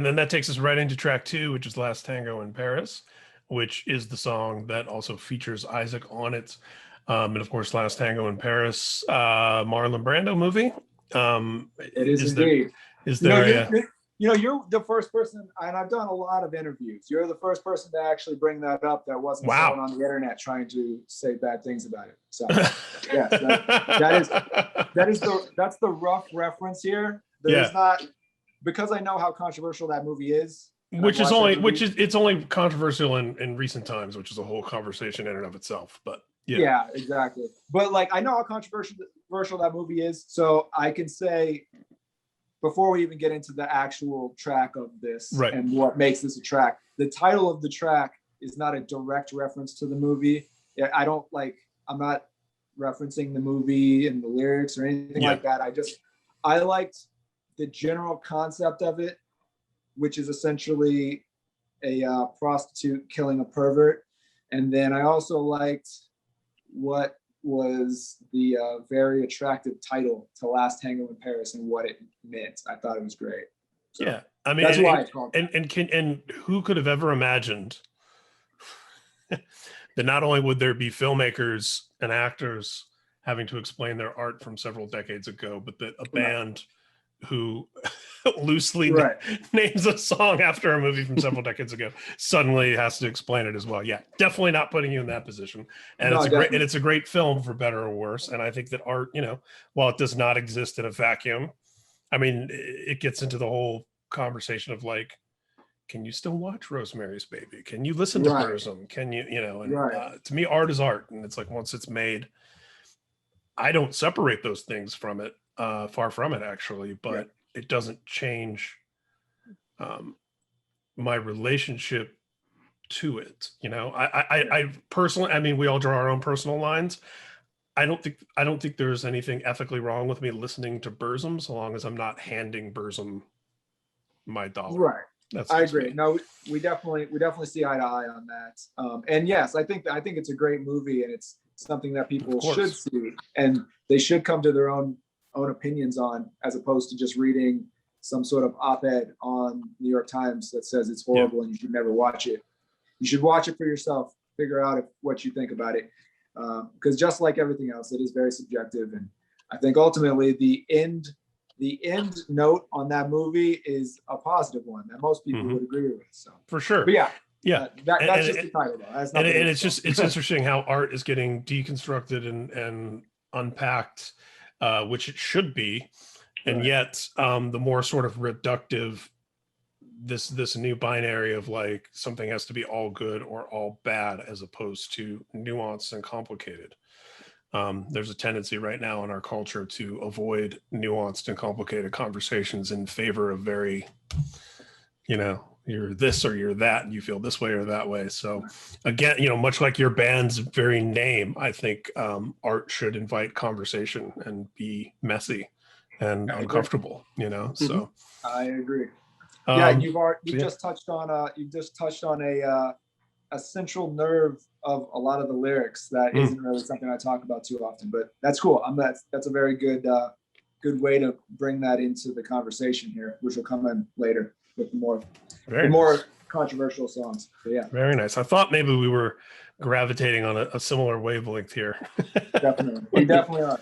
And then that takes us right into track 2, which is Last Tango in Paris, which is the song that also features Isaac on it. And of course, Last Tango in Paris, Marlon Brando movie. It is indeed. You're the first person, and I've done a lot of interviews. You're the first person to actually bring that up. That wasn't someone on the internet trying to say bad things about it. So, yes, that's the rough reference here. There's not, because I know how controversial that movie is. It's only controversial in recent times, which is a whole conversation in and of itself. But yeah, exactly. But like, I know how controversial that movie is, so I can say, before we even get into the actual track of this and what makes this a track, the title of the track is not a direct reference to the movie. I'm not referencing the movie and the lyrics or anything like that. I liked the general concept of it, which is essentially a prostitute killing a pervert. And then I also liked what was the very attractive title to Last Tango in Paris and what it meant. I thought it was great. So yeah, I mean, that's why it's called. And who could have ever imagined that not only would there be filmmakers and actors having to explain their art from several decades ago, but that a band who loosely names a song after a movie from several decades ago suddenly has to explain it as well. Yeah, definitely not putting you in that position. And it's a great film, for better or worse. And I think that art, while it does not exist in a vacuum, I mean, it gets into the whole conversation of like, can you still watch Rosemary's Baby? Can you listen to Burzum? Can you, to me, art is art. And it's like, once it's made, I don't separate those things from it. Far from it, actually, but it doesn't change my relationship to it. I personally, I mean, we all draw our own personal lines. I don't think there's anything ethically wrong with me listening to Burzum, so long as I'm not handing Burzum my dollar. Right. I agree. Me. No, we definitely see eye to eye on that. And yes, I think it's a great movie, and it's something that people should see, and they should come to their own opinions on, as opposed to just reading some sort of op-ed on New York Times that says it's horrible and you should never watch it. You should watch it for yourself, figure out what you think about it. Because just like everything else, it is very subjective. And I think ultimately the end note on that movie is a positive one that most people would agree with. So for sure. But that's just the title though. And it's interesting how art is getting deconstructed and unpacked, which it should be, and yet the more sort of reductive, this new binary of like something has to be all good or all bad, as opposed to nuanced and complicated. There's a tendency right now in our culture to avoid nuanced and complicated conversations in favor of very, you're this or you're that, and you feel this way or that way. So again, much like your band's very name, I think art should invite conversation and be messy and uncomfortable, so I agree. You've just touched on a central nerve of a lot of the lyrics that isn't really something I talk about too often, but that's cool. That's a very good way to bring that into the conversation here, which will come in later with more controversial songs. So, yeah. Very nice. I thought maybe we were gravitating on a similar wavelength here. Definitely. We definitely are.